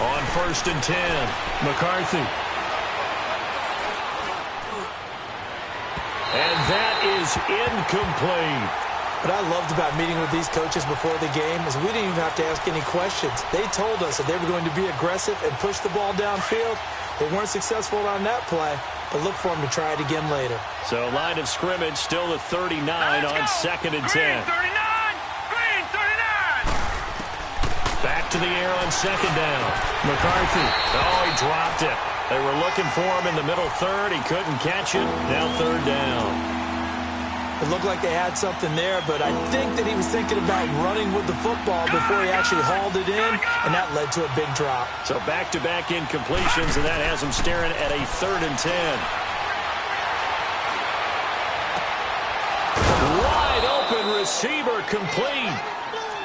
On 1st and 10, McCarthy. And that is incomplete. What I loved about meeting with these coaches before the game is we didn't even have to ask any questions. They told us that they were going to be aggressive and push the ball downfield. They weren't successful on that play, but look for them to try it again later. So line of scrimmage still at 39 on 2nd and 10. Green 39! Green 39! Back to the air on 2nd down. McCarthy. Oh, he dropped it. They were looking for him in the middle third. He couldn't catch it. Now 3rd down. It looked like they had something there, but I think that he was thinking about running with the football before he actually hauled it in, and that led to a big drop. So back-to-back incompletions, and that has him staring at a 3rd and 10. Wide open receiver complete.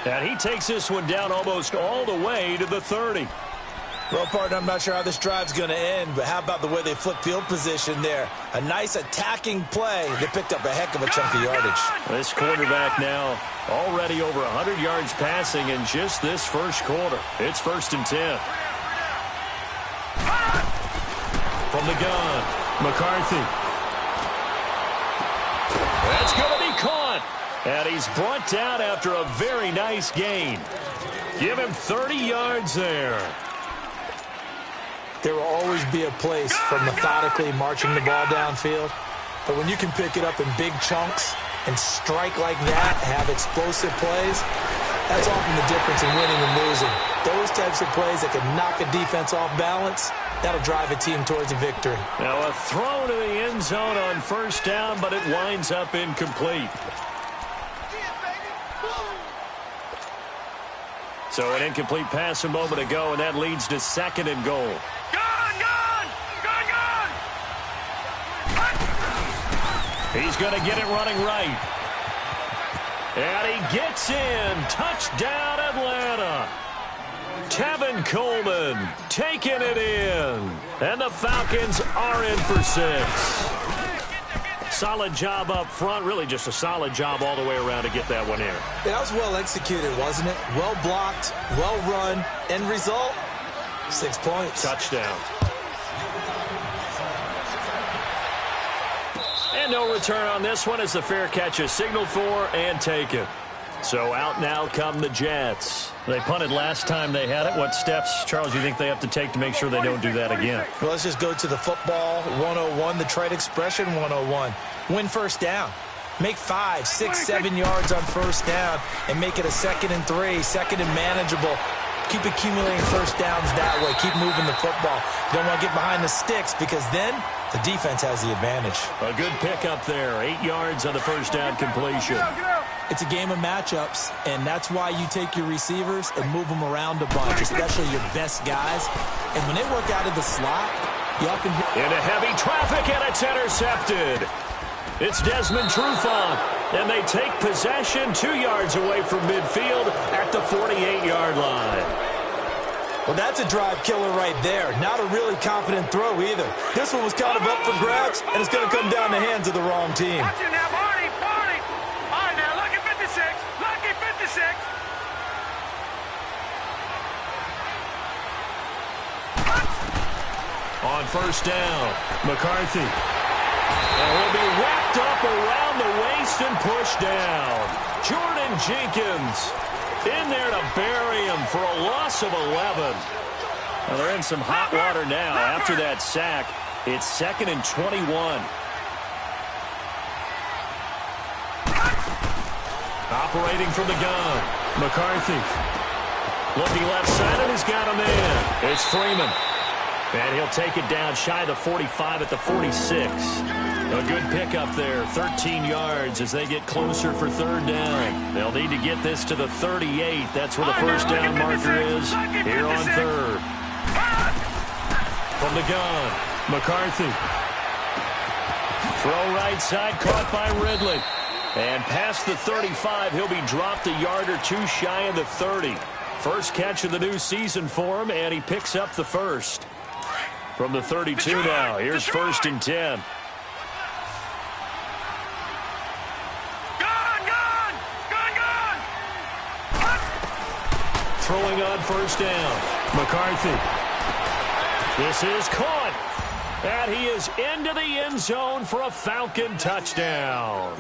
And he takes this one down almost all the way to the 30. Well, partner, I'm not sure how this drive's going to end, but how about the way they flip field position there? A nice attacking play. They picked up a heck of a chunk of yardage. This quarterback now already over 100 yards passing in just this first quarter. It's 1st and 10. From the gun, McCarthy. That's going to be caught. And he's brought down after a very nice gain. Give him 30 yards there. There will always be a place for methodically marching the ball downfield. But when you can pick it up in big chunks and strike like that, have explosive plays, that's often the difference in winning and losing. Those types of plays that can knock a defense off balance, that'll drive a team towards a victory. Now a throw to the end zone on 1st down, but it winds up incomplete. So an incomplete pass a moment ago, and that leads to 2nd and goal. He's going to get it running right. And he gets in. Touchdown, Atlanta. Tevin Coleman taking it in. And the Falcons are in for 6. Solid job up front. Really just a solid job all the way around to get that one in. Yeah, that was well executed, wasn't it? Well blocked, well run. End result, 6 points. Touchdown. And no return on this one as the fair catch is signaled for and taken. So out now come the Jets. They punted last time they had it. What steps, Charles, do you think they have to take to make sure they don't do that again? Well, let's just go to the football 101, the trade expression 101. Win 1st down. Make 5, 6, 7 yards on 1st down and make it a 2nd and 3, 2nd and manageable. Keep accumulating 1st downs that way. Keep moving the football. You don't want to get behind the sticks because then the defense has the advantage. A good pickup there. 8 yards on the 1st down completion. It's a game of matchups, and that's why you take your receivers and move them around a bunch, especially your best guys. And when they work out of the slot, you often hit into heavy traffic, and it's intercepted. It's Desmond Trufant, and they take possession 2 yards away from midfield at the 48-yard line. Well, that's a drive killer right there. Not a really confident throw either. This one was kind of up for grabs, and it's going to come down the hands of the wrong team. Watch it now, Barney, Barney. All right, now, lucky 56, lucky 56. On 1st down, McCarthy. And he'll be wrapped up around the waist and pushed down. Jordan Jenkins in there to bury him for a loss of 11. Well, they're in some hot water now after that sack. It's 2nd and 21. Operating from the gun, McCarthy. Looking left side, and he's got him in. It's Freeman. And he'll take it down shy of the 45 at the 46. A good pickup there, 13 yards as they get closer for 3rd down. They'll need to get this to the 38. That's where the 1st down marker is here on 3rd. From the gun, McCarthy. Throw right side, caught by Ridley. And past the 35, he'll be dropped a yard or 2 shy of the 30. First catch of the new season for him, and he picks up the 1st. From the 32 now, here's 1st and 10. Throwing on first down. McCarthy. This is caught. And he is into the end zone for a Falcon touchdown.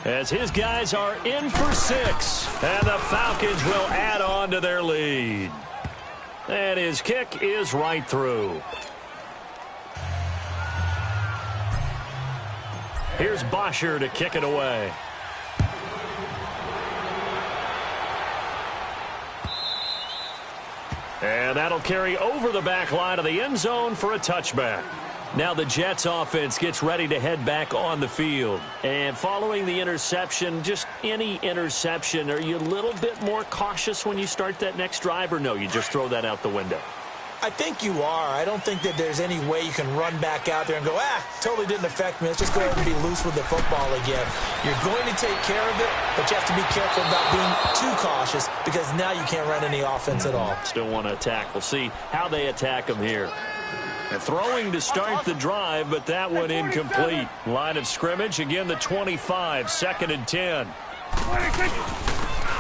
As his guys are in for 6. And the Falcons will add on to their lead. And his kick is right through. Here's Bosher to kick it away. And that'll carry over the back line of the end zone for a touchback. Now the Jets offense gets ready to head back on the field. And following the interception, just any interception, are you a little bit more cautious when you start that next drive, or no, you just throw that out the window? I think you are. I don't think that there's any way you can run back out there and go, totally didn't affect me. Let's just go ahead and be loose with the football again. You're going to take care of it, but you have to be careful about being too cautious because now you can't run any offense at all. Still want to attack. We'll see how they attack them here. And throwing to start the drive, but that one incomplete. Line of scrimmage, again the 25, 2nd and 10.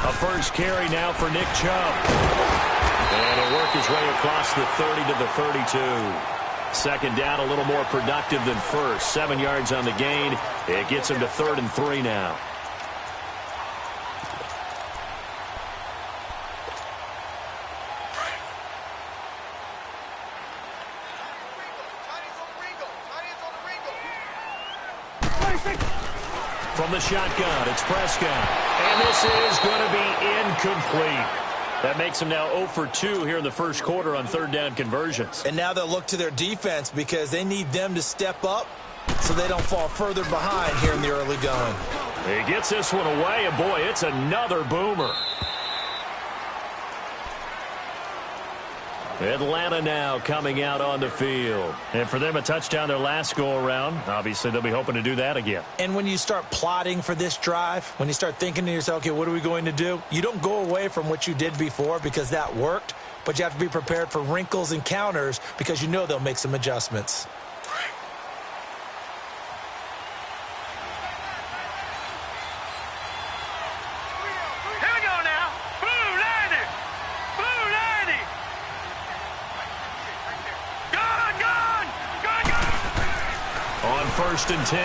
A first carry now for Nick Chubb. And he'll work his way across the 30 to the 32. Second down, a little more productive than first. 7 yards on the gain. It gets him to 3rd and 3 now. From the shotgun, it's Prescott. And this is going to be incomplete. That makes them now 0 for 2 here in the first quarter on 3rd down conversions. And now they'll look to their defense because they need them to step up so they don't fall further behind here in the early going. He gets this one away, and boy, it's another boomer. Atlanta now coming out on the field. And for them, a touchdown their last go-around. Obviously, they'll be hoping to do that again. And when you start plotting for this drive, when you start thinking to yourself, okay, what are we going to do? You don't go away from what you did before because that worked, but you have to be prepared for wrinkles and counters because you know they'll make some adjustments. First and 10.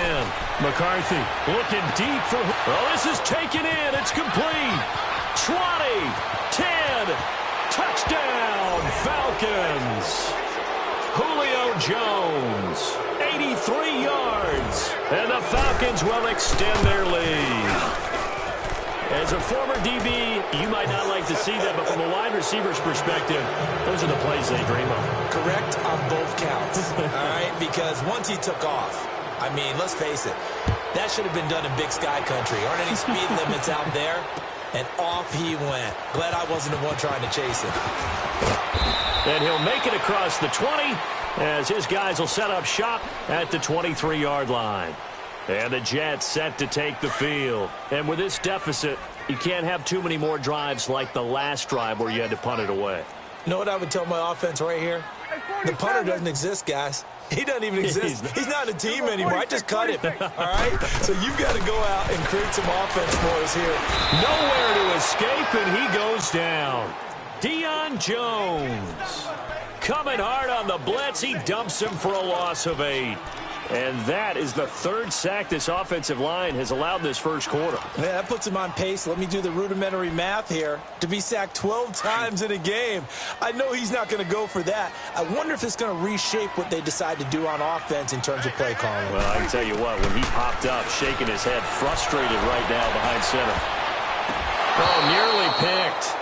McCarthy looking deep for... Oh, this is taken in. It's complete. 20, 10, touchdown, Falcons. Julio Jones, 83 yards. And the Falcons will extend their lead. As a former DB, you might not like to see that, but from a wide receiver's perspective, those are the plays they dream of. Correct on both counts, all right? Because once he took off, I mean, let's face it, that should have been done in Big Sky Country. Aren't any speed limits out there? And off he went. Glad I wasn't the one trying to chase him. And he'll make it across the 20 as his guys will set up shop at the 23-yard line. And the Jets set to take the field. And with this deficit, you can't have too many more drives like the last drive where you had to punt it away. You know what I would tell my offense right here? The punter doesn't exist, guys. He doesn't even exist. He's not a team anymore. I just cut him, all right? So you've got to go out and create some offense for us here. Nowhere to escape, and he goes down. Deion Jones coming hard on the blitz. He dumps him for a loss of 8. And that is the 3rd sack this offensive line has allowed this first quarter. Yeah, that puts him on pace. Let me do the rudimentary math here. To be sacked 12 times in a game. I know he's not going to go for that. I wonder if it's going to reshape what they decide to do on offense in terms of play calling. Well, I can tell you what, when he popped up, shaking his head, frustrated right now behind center. Oh, nearly picked.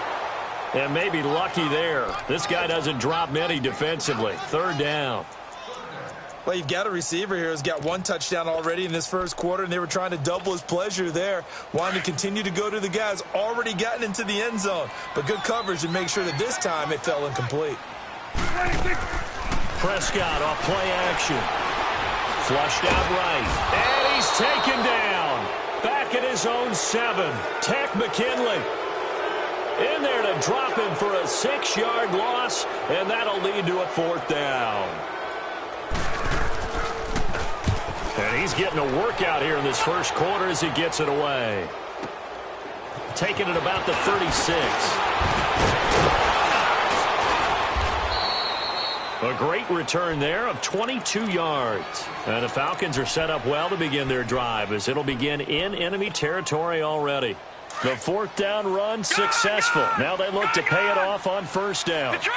And maybe lucky there. This guy doesn't drop many defensively. 3rd down. Well, you've got a receiver here who's got 1 touchdown already in this first quarter, and they were trying to double his pleasure there, wanting to continue to go to the guys already gotten into the end zone. But good coverage to make sure that this time it fell incomplete. Prescott off play action. Flushed out right. And he's taken down. Back at his own 7. Tech McKinley in there to drop him for a 6-yard loss, and that'll lead to a 4th down. And he's getting a workout here in this first quarter as he gets it away. Taking it about the 36. great return there of 22 yards. And the Falcons are set up well to begin their drive as it'll begin in enemy territory already. The fourth down run successful. Now they look to pay it off on first down. Detroit!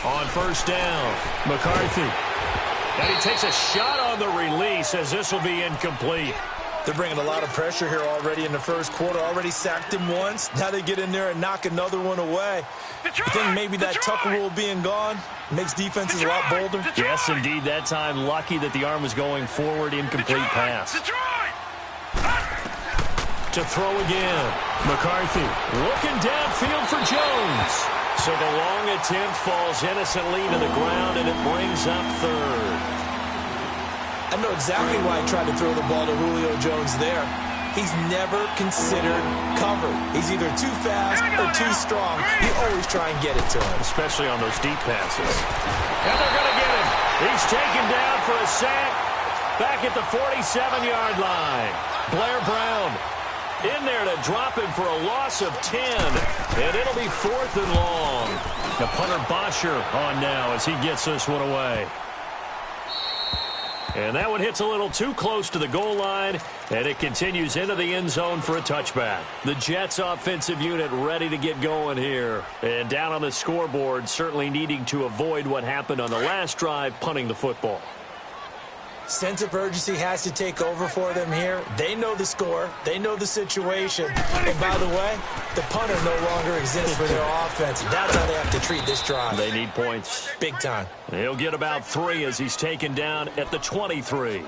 On first down, McCarthy. And he takes a shot on the release as this will be incomplete. They're bringing a lot of pressure here already in the first quarter. Already sacked him once. Now they get in there and knock another one away. I think maybe that Tucker rule being gone makes defenses a lot bolder. Yes, indeed. That time, lucky that the arm was going forward. Incomplete pass. To throw again. McCarthy looking downfield for Jones. So the long attempt falls innocently to the ground, and it brings up third. I know exactly why he tried to throw the ball to Julio Jones there. He's never considered cover. He's either too fast or too strong. You always try and get it to him. Especially on those deep passes. And they're going to get him. He's taken down for a sack back at the 47-yard line. Blair Brown in there to drop him for a loss of 10. And it'll be 4th and long. The punter Bosher on now as he gets this one away. And that one hits a little too close to the goal line, and it continues into the end zone for a touchback. The Jets offensive unit ready to get going here. And down on the scoreboard, certainly needing to avoid what happened on the last drive, punting the football. Sense of urgency has to take over for them here. They know the score. They know the situation. And by the way, the punter no longer exists for their offense. That's how they have to treat this drive. They need points. Big time. He'll get about 3 as he's taken down at the 23.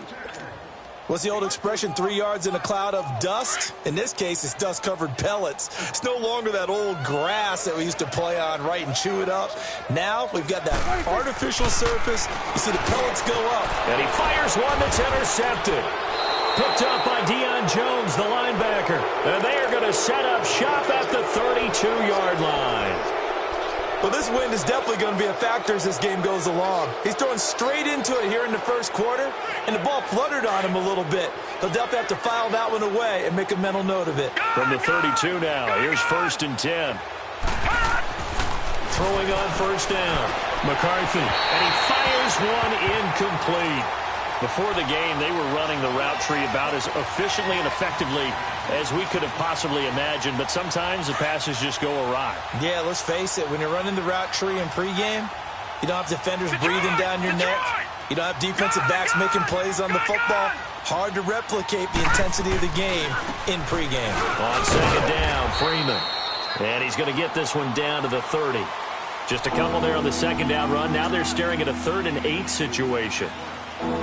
What's the old expression, 3 yards in a cloud of dust? In this case, it's dust-covered pellets. It's no longer that old grass that we used to play on, right, and chew it up. Now we've got that artificial surface. You see the pellets go up. And he fires one that's intercepted. Picked up by Deion Jones, the linebacker. And they are going to set up shop at the 32-yard line. Well, this wind is definitely going to be a factor as this game goes along. He's throwing straight into it here in the first quarter, and the ball fluttered on him a little bit. He'll definitely have to file that one away and make a mental note of it. From the 32 now, here's 1st and 10. Throwing on first down, McCarthy, and he fires one incomplete. Before the game, they were running the route tree about as efficiently and effectively as we could have possibly imagined, but sometimes the passes just go awry. Yeah, let's face it. When you're running the route tree in pregame, you don't have defenders breathing down your neck. You don't have defensive backs making plays on the football. Hard to replicate the intensity of the game in pregame. On second down, Freeman. And he's going to get this one down to the 30. Just a couple there on the second down run. Now they're staring at a 3rd and 8 situation.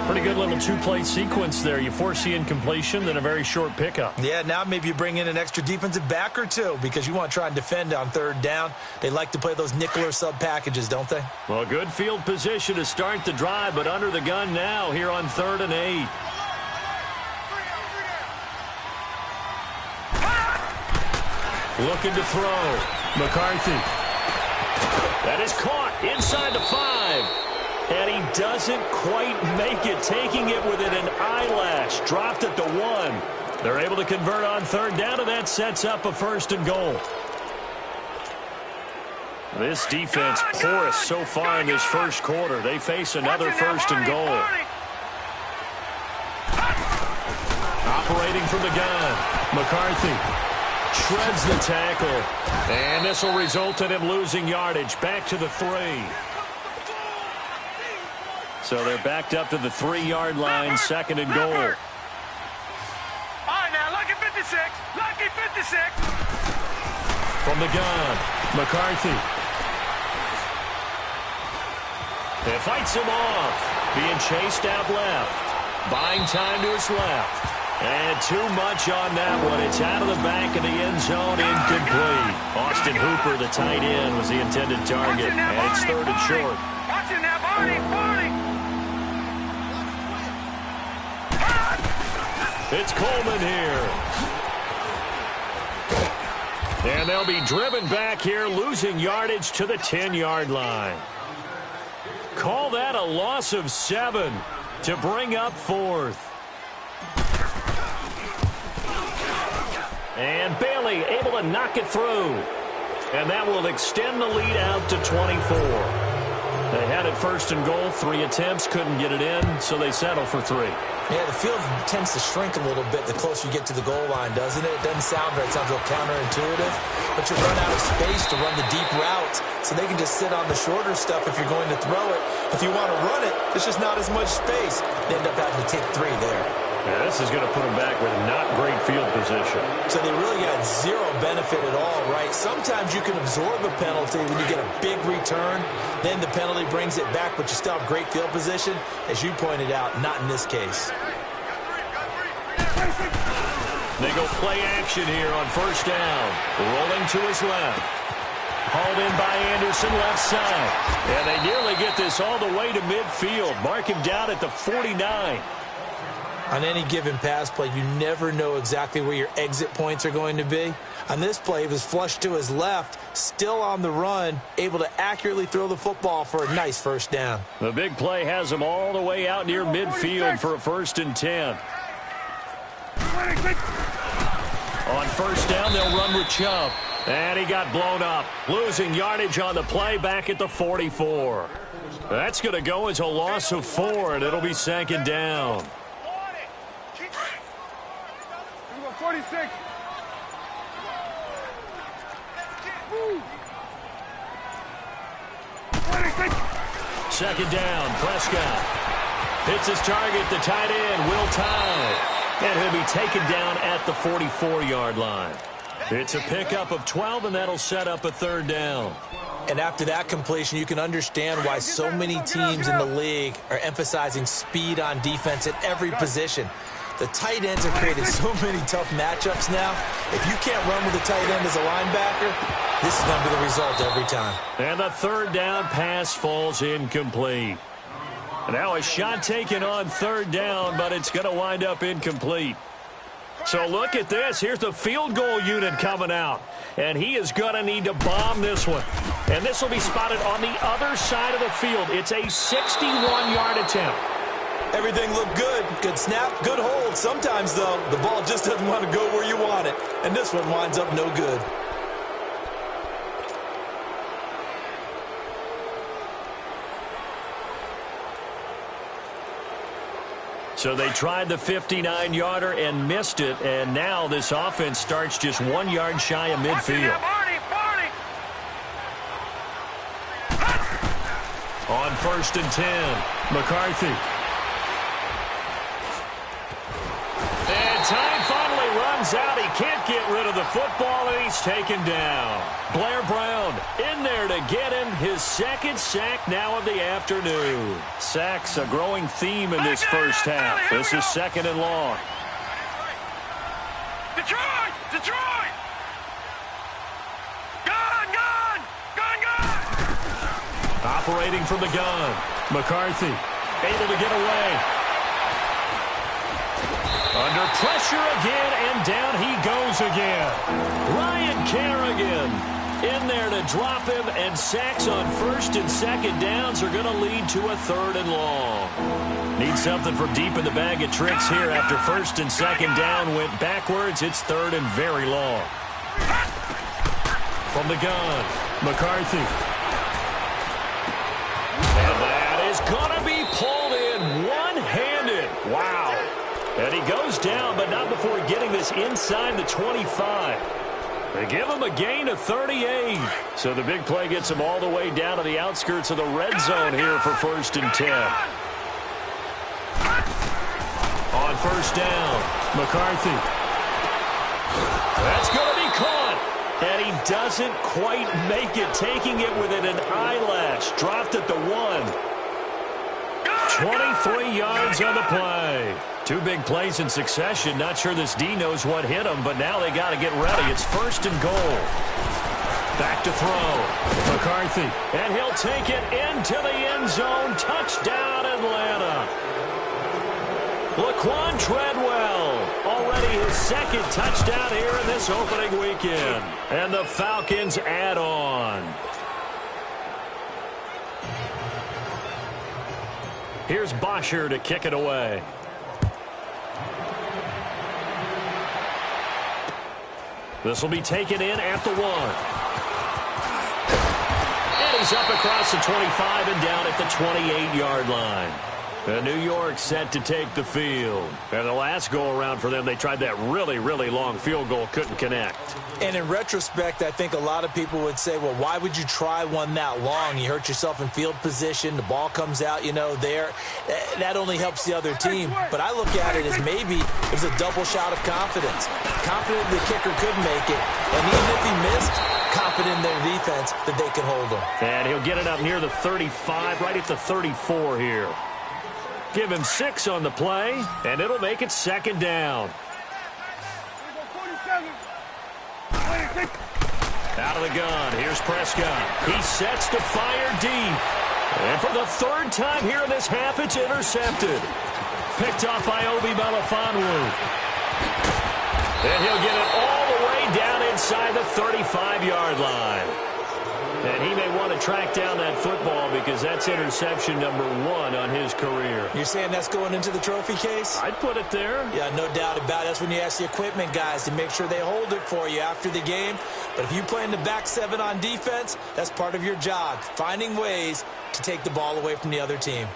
Pretty good little 2-play sequence there. You force the incompletion, then a very short pickup. Yeah, now maybe you bring in an extra defensive back or two because you want to try and defend on 3rd down. They like to play those nickel or sub packages, don't they? Well, good field position to start the drive, but under the gun now here on 3rd and 8. Looking to throw. McCarthy. That is caught inside the 5. And he doesn't quite make it, taking it within an eyelash. Dropped at the 1. They're able to convert on 3rd down, and that sets up a 1st and goal. This defense porous so far in this first quarter. They face another 1st and goal. Operating from the gun, McCarthy shreds the tackle. And this will result in him losing yardage. Back to the 3. So they're backed up to the 3-yard line, 2nd and goal. All right, now, lucky 56. Lucky 56. From the gun, McCarthy. It fights him off. Being chased out left. Buying time to his left. And too much on that one. It's out of the back of the end zone, incomplete. Austin Hooper, the tight end, was the intended target. And it's 3rd and short. Watch it now, Barney. It's Coleman here. And they'll be driven back here, losing yardage to the 10-yard line. Call that a loss of 7 to bring up 4th. And Bailey able to knock it through. And that will extend the lead out to 24. They had it first and goal, 3 attempts, couldn't get it in, so they settle for 3. Yeah, the field tends to shrink a little bit the closer you get to the goal line, doesn't it? It doesn't sound right. It sounds a little counterintuitive. But you run out of space to run the deep routes, so they can just sit on the shorter stuff if you're going to throw it. If you want to run it, there's just not as much space. They end up having to take 3 there. Yeah, this is going to put them back with not great field position. So they really got zero benefit at all, right? Sometimes you can absorb a penalty when you get a big return. Then the penalty brings it back, but you still have great field position. As you pointed out, not in this case. They go play action here on first down. Rolling to his left. Hauled in by Anderson, left side. And they nearly get this all the way to midfield. Mark him down at the 49. On any given pass play, you never know exactly where your exit points are going to be. On this play, he was flushed to his left, still on the run, able to accurately throw the football for a nice first down. The big play has him all the way out near midfield for a 1st and 10. On first down, they'll run with Chubb. And he got blown up. Losing yardage on the play back at the 44. That's going to go as a loss of 4, and it'll be 2nd down. 46. Second down, Prescott. Hits his target, the tight end, Will Tye. And he'll be taken down at the 44-yard line. It's a pickup of 12, and that'll set up a 3rd down. And after that completion, you can understand why so many teams in the league are emphasizing speed on defense at every position. The tight ends have created so many tough matchups now. If you can't run with a tight end as a linebacker, this is going to be the result every time. And the 3rd down pass falls incomplete. Now a shot taken on 3rd down, but it's going to wind up incomplete. So look at this. Here's the field goal unit coming out. And he is going to need to bomb this one. And this will be spotted on the other side of the field. It's a 61-yard attempt. Everything looked good. Good snap, good hold. Sometimes, though, the ball just doesn't want to go where you want it. And this one winds up no good. So they tried the 59-yarder and missed it. And now this offense starts just 1 yard shy of midfield. On 1st and 10, McCarthy. And time finally runs out. He can't get rid of the football, and he's taken down. Blair Brown in there to get him his 2nd sack now of the afternoon. Sacks a growing theme in this first half. This is 2nd and long. Detroit! Detroit! Gun! Operating from the gun. McCarthy able to get away. Under pressure again, and down he goes again. Ryan Kerrigan in there to drop him, and sacks on 1st and 2nd downs are going to lead to a 3rd and long. Need something from deep in the bag of tricks here after 1st and 2nd down went backwards. It's 3rd and very long. From the gun, McCarthy. And that is going to be pulled in one-handed. Wow. And he goes down, but not before getting this inside the 25. They give him a gain of 38. So the big play gets him all the way down to the outskirts of the red zone here for 1st and 10. On 1st down, McCarthy. That's going to be caught. And he doesn't quite make it, taking it within an eyelash. Dropped at the 1. 23 yards on the play. 2 big plays in succession. Not sure this D knows what hit him, but now they got to get ready. It's 1st and goal. Back to throw. McCarthy. And he'll take it into the end zone. Touchdown, Atlanta. Laquan Treadwell. Already his 2nd touchdown here in this opening weekend. And the Falcons add on. Here's Bosher to kick it away. This will be taken in at the 1. And he's up across the 25 and down at the 28-yard line. And New York set to take the field. And the last go-around for them, they tried that really, really long field goal, couldn't connect. And in retrospect, I think a lot of people would say, well, why would you try one that long? You hurt yourself in field position. The ball comes out, there. That only helps the other team. But I look at it as maybe it was a double shot of confidence. Confident the kicker could make it. And even if he missed, confident in their defense that they could hold him. And he'll get it up near the 35, right at the 34 here. Give him 6 on the play, and it'll make it second down. Out of the gun, here's Prescott. He sets to fire deep. And for the third time here in this half, it's intercepted. Picked off by Obi Melifonwu. And he'll get it all the way down inside the 35-yard line. And he may want to track down that football because that's interception number 1 on his career. You're saying that's going into the trophy case? I'd put it there. Yeah, no doubt about it. That's when you ask the equipment guys to make sure they hold it for you after the game. But if you play in the back 7 on defense, that's part of your job, finding ways to take the ball away from the other team.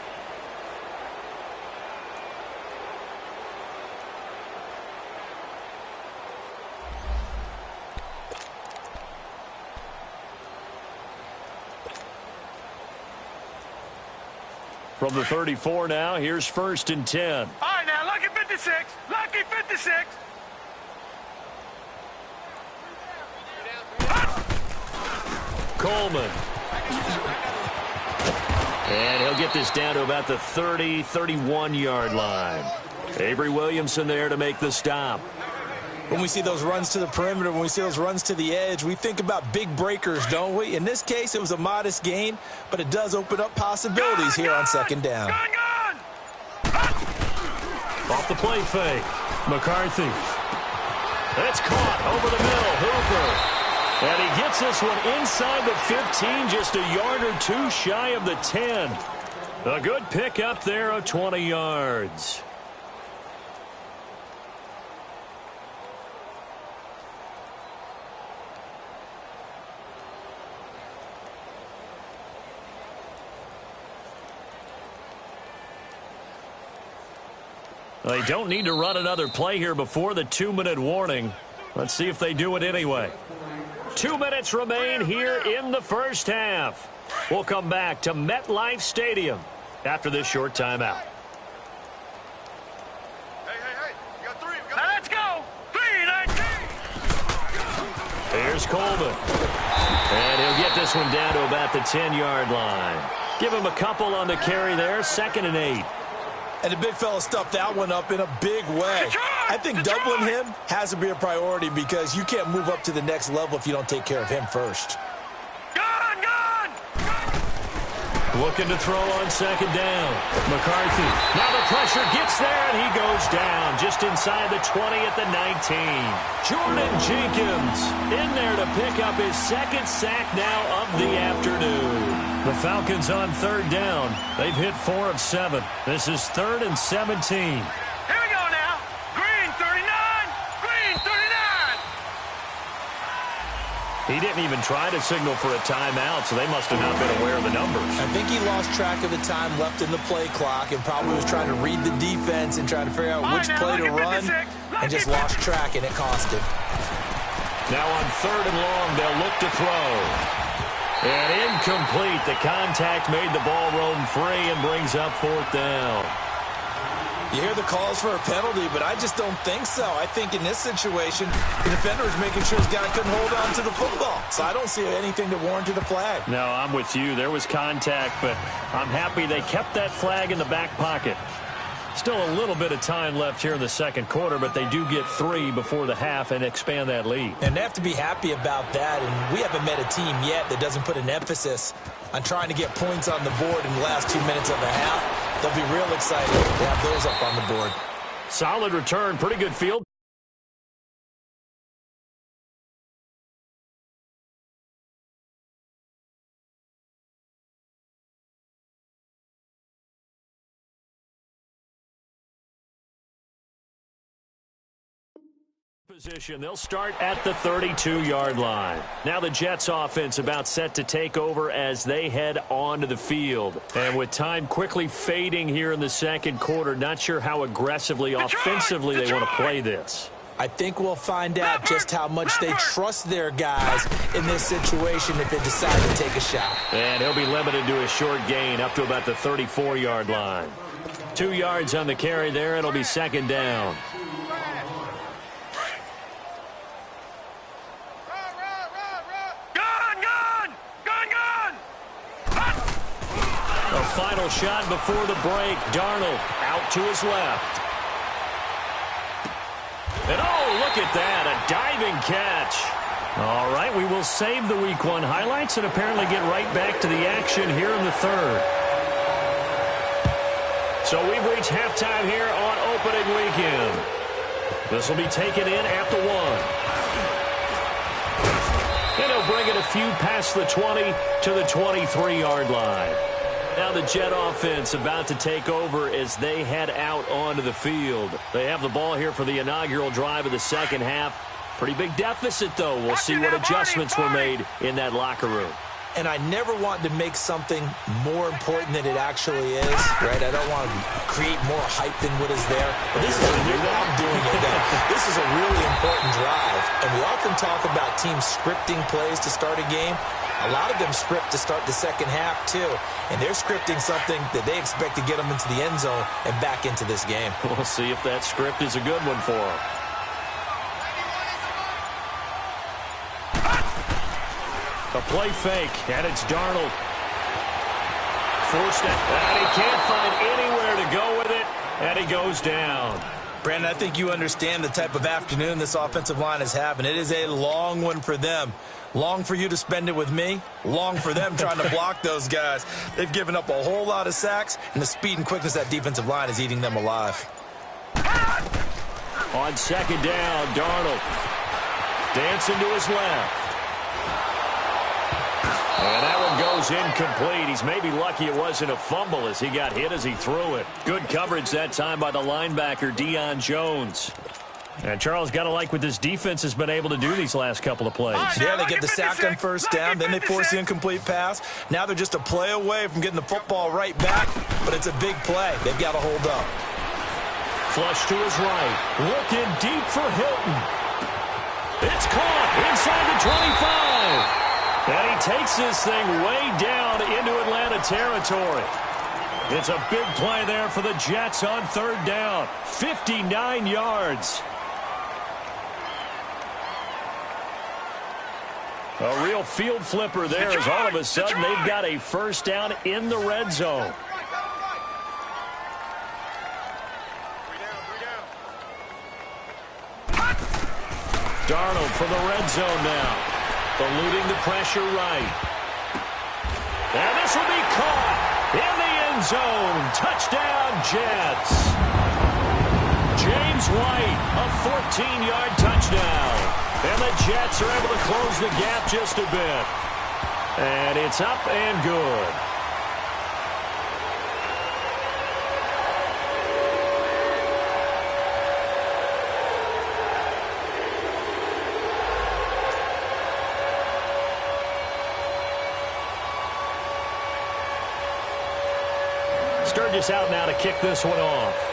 From the 34 now, here's 1st and 10. All right, now, lucky 56. Lucky 56. Coleman. And he'll get this down to about the 30, 31-yard line. Avery Williamson there to make the stop. When we see those runs to the perimeter, when we see those runs to the edge, we think about big breakers, don't we? In this case, it was a modest gain, but it does open up possibilities here on second down. Off the play fake. McCarthy. That's caught over the middle. Hooper. And he gets this one inside the 15, just a yard or 2 shy of the 10. A good pick up there of 20 yards. They don't need to run another play here before the 2-minute warning. Let's see if they do it anyway. 2 minutes remain here in the first half. We'll come back to MetLife Stadium after this short timeout. Hey, you got 3. Now let's go. 3-19. Here's Coleman. And he'll get this one down to about the 10-yard line. Give him a couple on the carry there, 2nd and 8. And the big fella stuffed that one up in a big way. I think doubling him has to be a priority because you can't move up to the next level if you don't take care of him first. Gun! Looking to throw on second down. McCarthy. Now the pressure gets there, and he goes down just inside the 20 at the 19. Jordan Jenkins in there to pick up his 2nd sack now of the afternoon. The Falcons on 3rd down. They've hit 4 of 7. This is 3rd and 17. Here we go now. Green 39. Green 39. He didn't even try to signal for a timeout, so they must have not been aware of the numbers. I think he lost track of the time left in the play clock and probably was trying to read the defense and trying to figure out which play to run and just lost track, and it cost him. Now on 3rd and long, they'll look to throw. And incomplete. The contact made the ball roam free and brings up 4th down. You hear the calls for a penalty, but I just don't think so. I think in this situation, the defender is making sure his guy couldn't hold on to the football. So I don't see anything to warrant a flag. No, I'm with you. There was contact, but I'm happy they kept that flag in the back pocket. Still a little bit of time left here in the 2nd quarter, but they do get 3 before the half and expand that lead. And they have to be happy about that. And we haven't met a team yet that doesn't put an emphasis on trying to get points on the board in the last 2 minutes of a half. They'll be real excited to have those up on the board. Solid return, pretty good field. Position. They'll start at the 32-yard line. Now the Jets offense about set to take over as they head onto the field. And with time quickly fading here in the second quarter, not sure how aggressively, offensively they want to play this. I think we'll find out just how much they trust their guys in this situation if they decide to take a shot. And he'll be limited to a short gain up to about the 34-yard line. 2 yards on the carry there. It'll be second down. Final shot before the break. Darnold out to his left. And oh, look at that, a diving catch. All right, we will save the Week 1 highlights and apparently get right back to the action here in the third. So we've reached halftime here on opening weekend. This will be taken in at the 1. And he'll bring it a few past the 20 to the 23-yard line. Now the Jet offense about to take over as they head out onto the field. They have the ball here for the inaugural drive of the second half. Pretty big deficit, though. We'll see what adjustments were made in that locker room. And I never want to make something more important than it actually is, right? I don't want to create more hype than what is there. But this is a new way I'm doing it now. This is a really important drive. And we often talk about teams scripting plays to start a game. A lot of them script to start the second half, too. And they're scripting something that they expect to get them into the end zone and back into this game. We'll see if that script is a good one for them. A play fake, and it's Darnold. Forced it, and he can't find anywhere to go with it, and he goes down. Brandon, I think you understand the type of afternoon this offensive line is having. It is a long one for them. Long for you to spend it with me. Long for them trying to block those guys. They've given up a whole lot of sacks, and the speed and quickness of that defensive line is eating them alive. On second down, Darnold dancing to his left. And that one goes incomplete. He's maybe lucky it wasn't a fumble as he got hit as he threw it. Good coverage that time by the linebacker, Deion Jones. And Charles, got to like what this defense has been able to do these last couple of plays. Yeah, they get the sack on first down, then they force the incomplete pass. Now they're just a play away from getting the football right back, but it's a big play. They've got to hold up. Flush to his right. Looking deep for Hilton. It's caught inside the 25. And he takes this thing way down into Atlanta territory. It's a big play there for the Jets on third down. 59 yards. A real field flipper there as all of a sudden they've got a first down in the red zone. Darnold for the red zone now. Eluding the pressure right. And this will be caught in the end zone. Touchdown, Jets. James White, a 14-yard touchdown. And the Jets are able to close the gap just a bit. And it's up and good. Sturgis out now to kick this one off.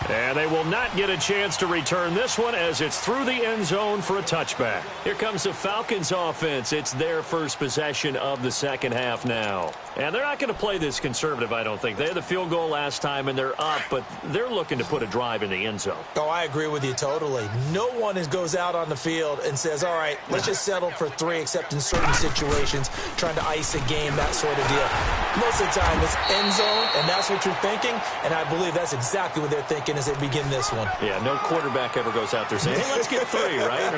And they will not get a chance to return this one as it's through the end zone for a touchback. Here comes the Falcons offense. It's their first possession of the second half now. And they're not going to play this conservative, I don't think. They had the field goal last time, and they're up, but they're looking to put a drive in the end zone. Oh, I agree with you totally. No one goes out on the field and says, all right, let's just settle for 3, except in certain situations, trying to ice a game, that sort of deal. Most of the time, it's end zone, and that's what you're thinking, and I believe that's exactly what they're thinking as they begin this one. Yeah, no quarterback ever goes out there saying, hey, let's get 3, right?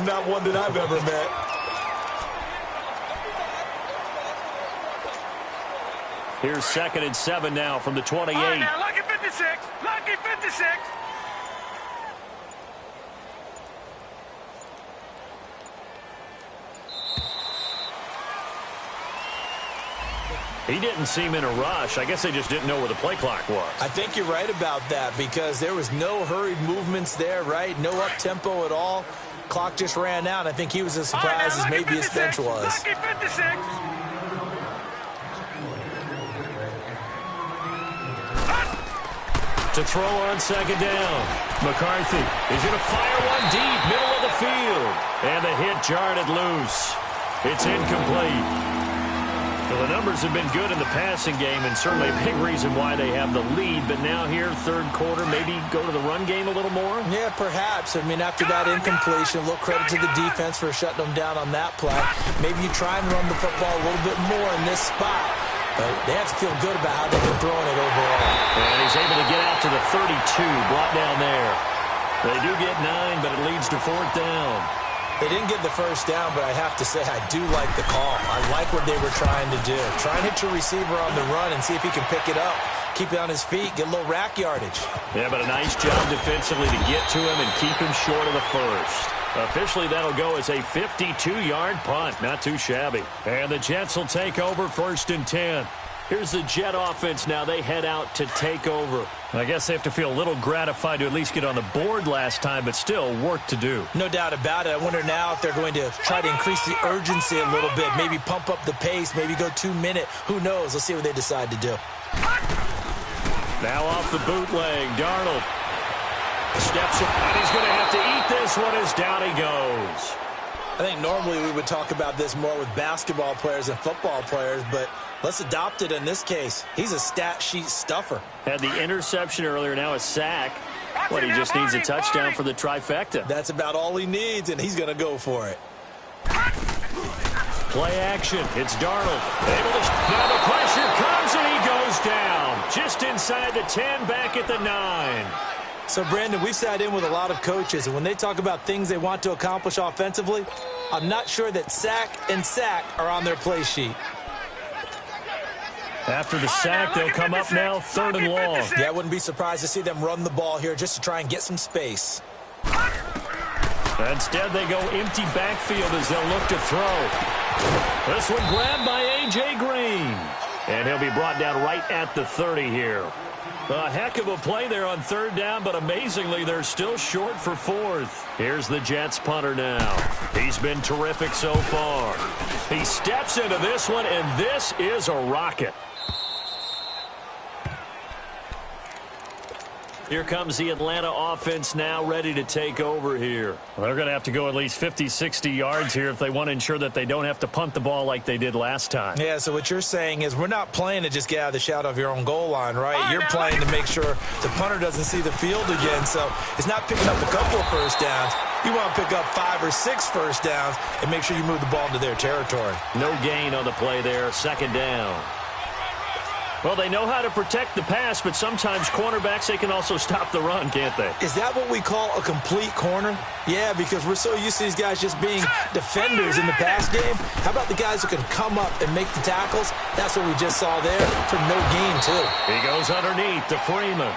Not one that I've ever met. Here's 2nd and 7 now from the 28. All right, now, lucky 56. Lucky 56. He didn't seem in a rush. I guess they just didn't know where the play clock was. I think you're right about that because there was no hurried movements there, right? No up-tempo at all. Clock just ran out. I think he was as surprised as maybe his bench was. Lucky 56. To throw on second down. McCarthy is going to fire one deep, middle of the field. And the hit jarred it loose. It's incomplete. Well, the numbers have been good in the passing game, and certainly a big reason why they have the lead. But now here, third quarter, maybe go to the run game a little more? Yeah, perhaps. I mean, after that incompletion, a little credit to the defense for shutting them down on that play. Maybe you try and run the football a little bit more in this spot. But they have to feel good about how they've been throwing it overall. And he's able to get out to the 32, brought down there. They do get 9, but it leads to fourth down. They didn't get the first down, but I have to say I do like the call. I like what they were trying to do. Try and hit your receiver on the run and see if he can pick it up. Keep it on his feet, get a little rack yardage. Yeah, but a nice job defensively to get to him and keep him short of the first. Officially, that'll go as a 52-yard punt. Not too shabby. And the Jets will take over 1st and 10. Here's the Jet offense now. They head out to take over. I guess they have to feel a little gratified to at least get on the board last time, but still work to do. No doubt about it. I wonder now if they're going to try to increase the urgency a little bit, maybe pump up the pace, maybe go 2-minute. Who knows? Let's see what they decide to do. Now off the bootleg, Darnold steps up, and he's going to have to eat this one as down he goes. I think normally we would talk about this more with basketball players and football players, but let's adopt it in this case. He's a stat sheet stuffer. Had the interception earlier, now a sack. But he just needs a touchdown for the trifecta. That's about all he needs, and he's going to go for it. Play action. It's Darnold. Now the pressure comes, and he goes down. Just inside the 10, back at the 9. So, Brandon, we've sat in with a lot of coaches, and when they talk about things they want to accomplish offensively, I'm not sure that sack and sack are on their play sheet. After the sack, they'll come up now 3rd and long. Yeah, I wouldn't be surprised to see them run the ball here just to try and get some space. Instead, they go empty backfield as they'll look to throw. This one grabbed by A.J. Green. And he'll be brought down right at the 30 here. A heck of a play there on 3rd down, but amazingly, they're still short for 4th. Here's the Jets punter now. He's been terrific so far. He steps into this one, and this is a rocket. Here comes the Atlanta offense now ready to take over here. Well, they're going to have to go at least 50, 60 yards here if they want to ensure that they don't have to punt the ball like they did last time. Yeah, so what you're saying is we're not playing to just get out of the shadow of your own goal line, right? You're playing to make sure the punter doesn't see the field again. So it's not picking up a couple of first downs. You want to pick up 5 or 6 first downs and make sure you move the ball into their territory. No gain on the play there, 2nd down. Well, they know how to protect the pass, but sometimes cornerbacks, they can also stop the run, can't they? Is that what we call a complete corner? Yeah, because we're so used to these guys just being defenders in the pass game. How about the guys who can come up and make the tackles? That's what we just saw there for no gain, too. He goes underneath to Freeman.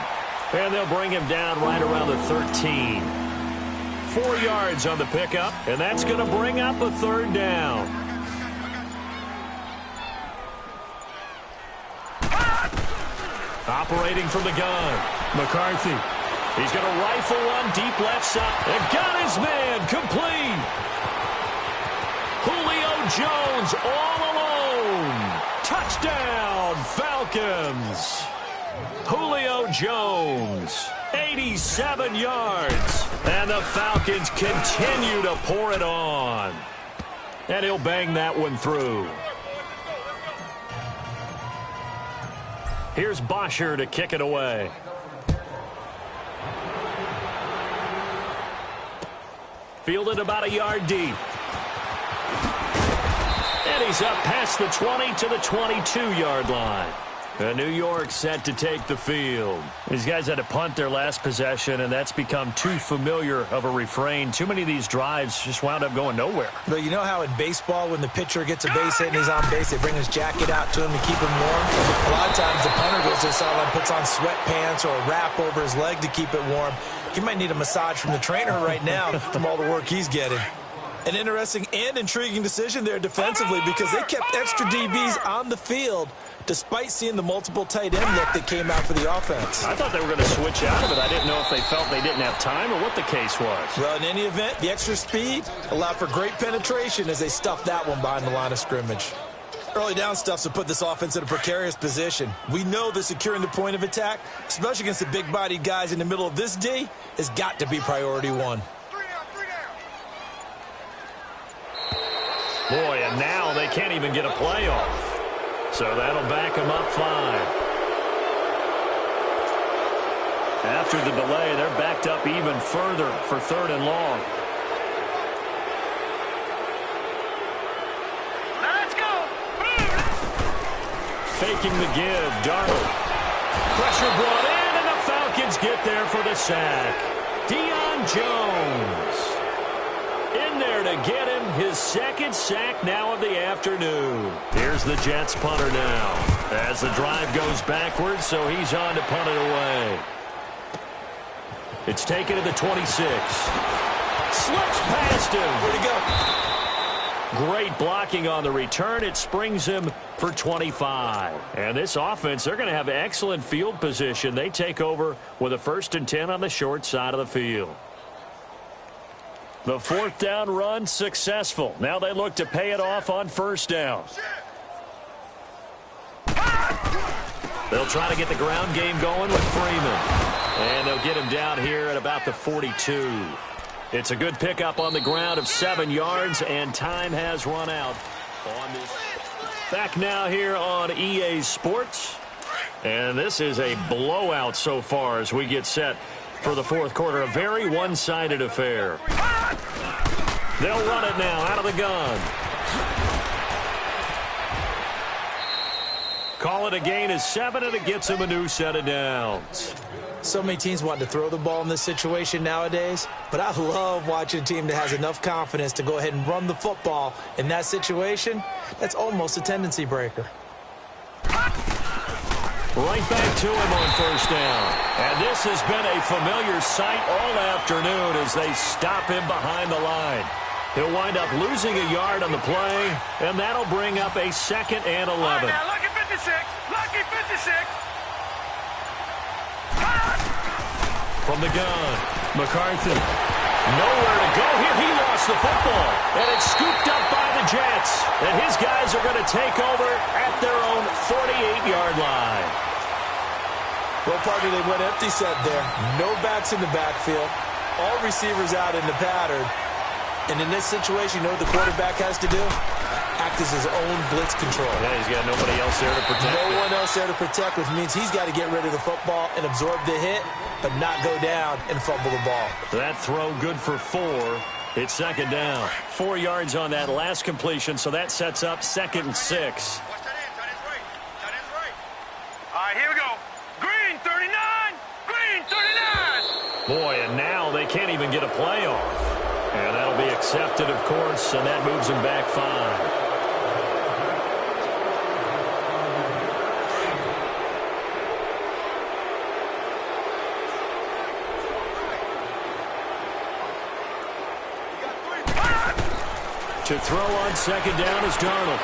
And they'll bring him down right around the 13. 4 yards on the pickup, and that's going to bring up a 3rd down. Operating from the gun, McCarthy. He's going to rifle one deep left side. And got his man complete. Julio Jones all alone. Touchdown, Falcons. Julio Jones, 87 yards. And the Falcons continue to pour it on. And he'll bang that one through. Here's Bosher to kick it away. Fielded about a yard deep. And he's up past the 20 to the 22-yard line. New York set to take the field. These guys had to punt their last possession, and that's become too familiar of a refrain. Too many of these drives just wound up going nowhere. But you know how in baseball, when the pitcher gets a base hit and he's on base, they bring his jacket out to him to keep him warm? A lot of times the punter goes to the sideline, puts on sweatpants or a wrap over his leg to keep it warm. He might need a massage from the trainer right now from all the work he's getting. An interesting and intriguing decision there defensively because they kept extra DBs on the field despite seeing the multiple tight end look that came out for the offense. I thought they were going to switch out of it. I didn't know if they felt they didn't have time or what the case was. Well, in any event, the extra speed allowed for great penetration as they stuffed that one behind the line of scrimmage. Early down stuffs will put this offense in a precarious position. We know that securing the point of attack, especially against the big-bodied guys in the middle of this D, has got to be priority one. Boy, and now they can't even get a play off. So that'll back them up 5. After the delay, they're backed up even further for 3rd and long. Faking the give, Darnold. Pressure brought in, and the Falcons get there for the sack. Deion Jones in there to get him his 2nd sack now of the afternoon. Here's the Jets punter now as the drive goes backwards, so he's on to punt it away. It's taken to the 26. Slips past him. Where'd he go? Great blocking on the return. It springs him for 25. And this offense, they're going to have excellent field position. They take over with a 1st and 10 on the short side of the field. The 4th down run successful. Now they look to pay it off on 1st down. They'll try to get the ground game going with Freeman. And they'll get him down here at about the 42. It's a good pickup on the ground of 7 yards, and time has run out on this. Back now here on EA Sports. And this is a blowout so far as we get set for the 4th quarter. A very one-sided affair. They'll run it now out of the gun. Call it a gain of 7, and it gets him a new set of downs. So many teams want to throw the ball in this situation nowadays, but I love watching a team that has enough confidence to go ahead and run the football in that situation. That's almost a tendency breaker. Right back to him on 1st down. And this has been a familiar sight all afternoon as they stop him behind the line. He'll wind up losing a yard on the play, and that'll bring up a 2nd and 11. Right, now, lucky 56. Lucky 56. From the gun, McCarthy. Nowhere to go here. He lost the football. And it's scooped up by the Jets. And his guys are going to take over at their own 48-yard line. Well, partner, they went empty set there. No backs in the backfield. All receivers out in the pattern. And in this situation, you know what the quarterback has to do? Act as his own blitz control. Yeah, he's got nobody else there to protect. No one else there to protect, which means he's got to get rid of the football and absorb the hit, but not go down and fumble the ball. That throw good for 4. It's 2nd down. 4 yards on that last completion, so that sets up 2nd and 6. Watch that in. Tight end's right. Tight end's right. All right, here we go. Green 39. Green 39. Boy, and now they can't even get a play off. And that'll be accepted, of course, and that moves him back 5. To throw on 2nd down is Darnold.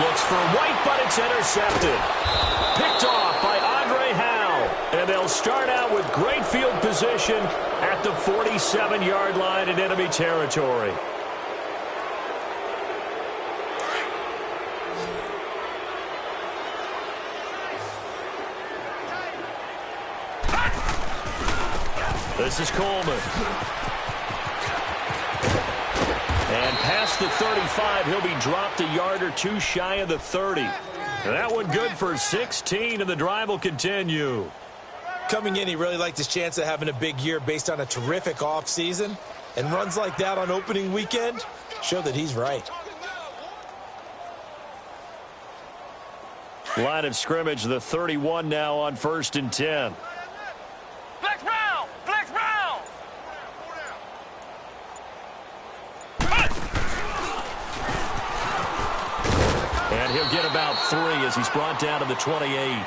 Looks for White, but it's intercepted. Picked off by Andre Howe. And they'll start out with great field position at the 47-yard line in enemy territory. This is Coleman. And past the 35, he'll be dropped a yard or 2 shy of the 30. And that one good for 16, and the drive will continue. Coming in, he really liked his chance of having a big year based on a terrific offseason. And runs like that on opening weekend show that he's right. Line of scrimmage, the 31 now on 1st and 10. Flex round. Flex round. And he'll get about 3 as he's brought down to the 28.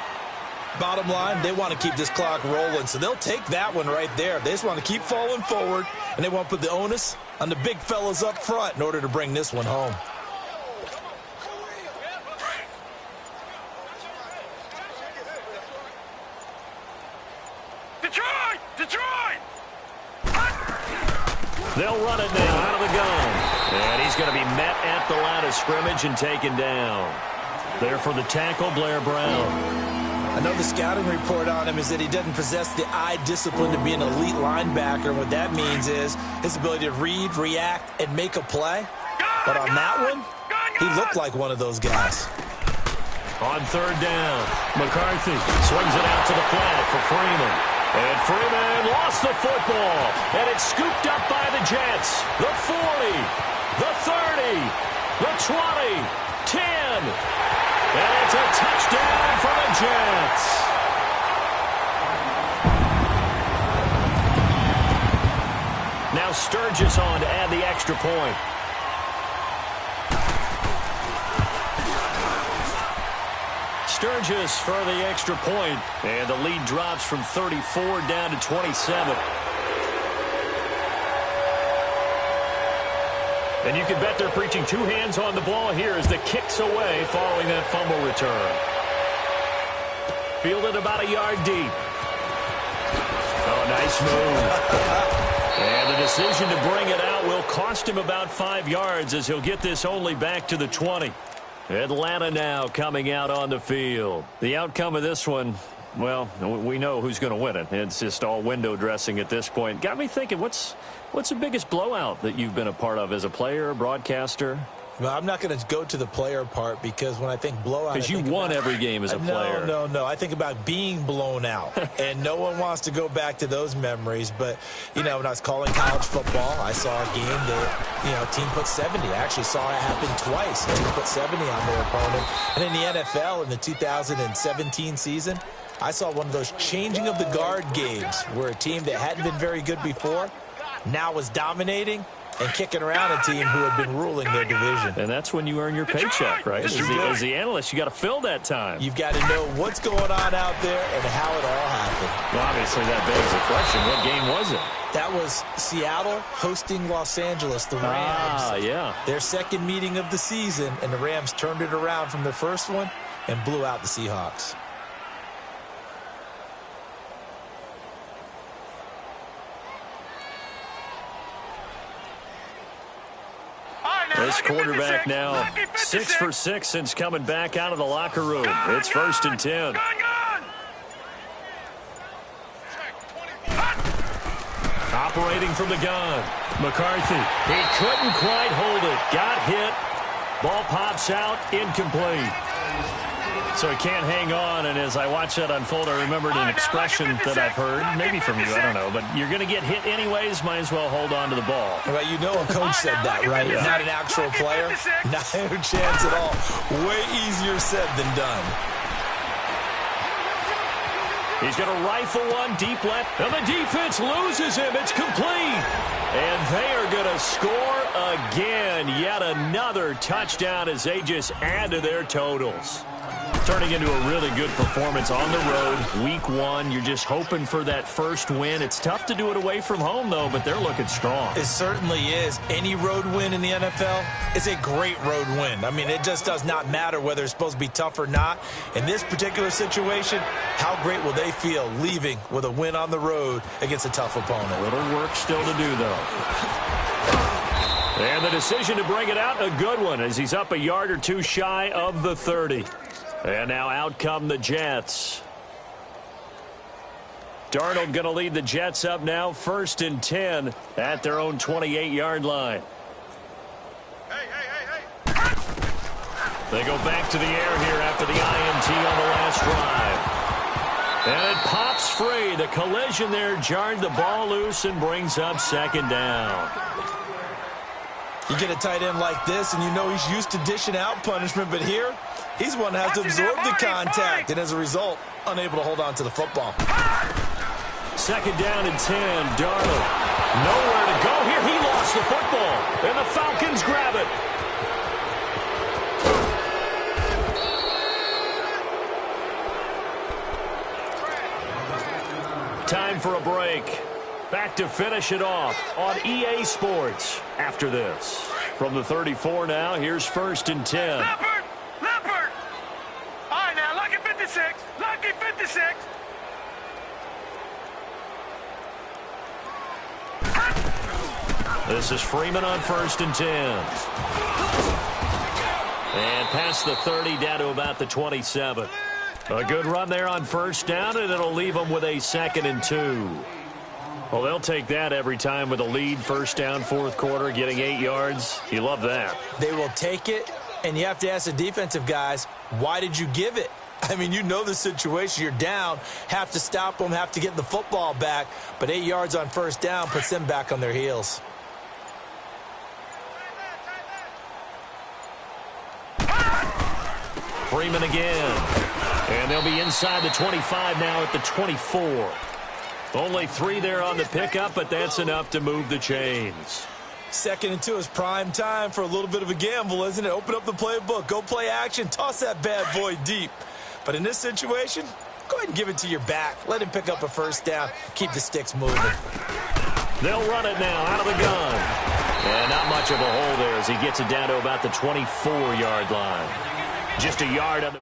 Bottom line, they want to keep this clock rolling, so they'll take that one right there. They just want to keep falling forward, and they want to put the onus on the big fellas up front in order to bring this one home. Detroit! Detroit! They'll run it now out of the gun. And he's going to be met at the line of scrimmage and taken down. There for the tackle, Blair Brown. I know the scouting report on him is that he doesn't possess the eye discipline to be an elite linebacker. And what that means is his ability to read, react, and make a play. But on that one, he looked like one of those guys. On third down, McCarthy swings it out to the flat for Freeman. And Freeman lost the football. And it's scooped up by the Jets. The 40, the 30, the 20, 10. And it's a touchdown for the Jets. Now Sturgis on to add the extra point. Sturgis for the extra point. And the lead drops from 34 down to 27. And you can bet they're preaching two hands on the ball here as the kick's away following that fumble return. Fielded about a yard deep. Oh, nice move. And the decision to bring it out will cost him about 5 yards as he'll get this only back to the 20. Atlanta now coming out on the field. The outcome of this one, well, we know who's going to win it. It's just all window dressing at this point. Got me thinking, what's the biggest blowout that you've been a part of as a player, broadcaster? Well, I'm not going to go to the player part because when I think blowout, because you won every game as a player. No. I think about being blown out, and no one wants to go back to those memories. But, you know, when I was calling college football, I saw a game that, you know, a team put 70. I actually saw it happen twice. A team put 70 on their opponent. And in the NFL in the 2017 season, I saw one of those changing of the guard games where a team that hadn't been very good before now was dominating and kicking around a team who had been ruling their division. And that's when you earn your paycheck, right? As the analyst, you got to fill that time. You've got to know what's going on out there and how it all happened. Well, obviously, that begs the question, what game was it? That was Seattle hosting Los Angeles, the Rams. Yeah. Their second meeting of the season, and the Rams turned it around from their first one and blew out the Seahawks. This quarterback now 6 for 6 since coming back out of the locker room. It's 1st and 10. Operating from the gun, McCarthy. He couldn't quite hold it. Got hit. Ball pops out, incomplete. So he can't hang on, and as I watch that unfold, I remembered an expression that I've heard, maybe from you, I don't know, but you're going to get hit anyways, might as well hold on to the ball. Well, you know a coach said that, right? Yeah. Not an actual player. Not a chance at all. Way easier said than done. He's going to rifle one deep left, and the defense loses him. It's complete. And they are going to score again. Yet another touchdown as they just add to their totals. Turning into a really good performance on the road. Week 1, you're just hoping for that first win. It's tough to do it away from home, though, but they're looking strong. It certainly is. Any road win in the NFL is a great road win. I mean, it just does not matter whether it's supposed to be tough or not. In this particular situation, how great will they feel leaving with a win on the road against a tough opponent? A little work still to do, though. And the decision to bring it out, a good one, as he's up a yard or two shy of the 30. And now out come the Jets. Darnold going to lead the Jets up now, 1st and 10 at their own 28-yard line. Hey. They go back to the air here after the INT on the last drive. And it pops free. The collision there jarred the ball loose and brings up 2nd down. You get a tight end like this, and you know he's used to dishing out punishment, but here, he's one that has to absorb the contact, and as a result, unable to hold on to the football. 2nd down and 10. Darnold nowhere to go here. He lost the football, and the Falcons grab it. Back to finish it off on EA Sports after this. From the 34 now, here's 1st and 10. Leopard! Leopard! All right, now, lucky 56. Lucky 56. This is Freeman on 1st and 10. And past the 30 down to about the 27. A good run there on 1st down, and it'll leave them with a 2nd and 2. Well, they'll take that every time with a lead. 1st down, 4th quarter, getting 8 yards. You love that. They will take it, and you have to ask the defensive guys, why did you give it? I mean, you know the situation. You're down, have to stop them, have to get the football back, but 8 yards on 1st down puts them back on their heels. Freeman again. And they'll be inside the 25 now at the 24. Only 3 there on the pickup, but that's enough to move the chains. 2nd and 2 is prime time for a little bit of a gamble, isn't it? Open up the playbook, go play action, toss that bad boy deep. But in this situation, go ahead and give it to your back. Let him pick up a 1st down, keep the sticks moving. They'll run it now out of the gun. And not much of a hole there as he gets it down to about the 24-yard line. Just a yard on the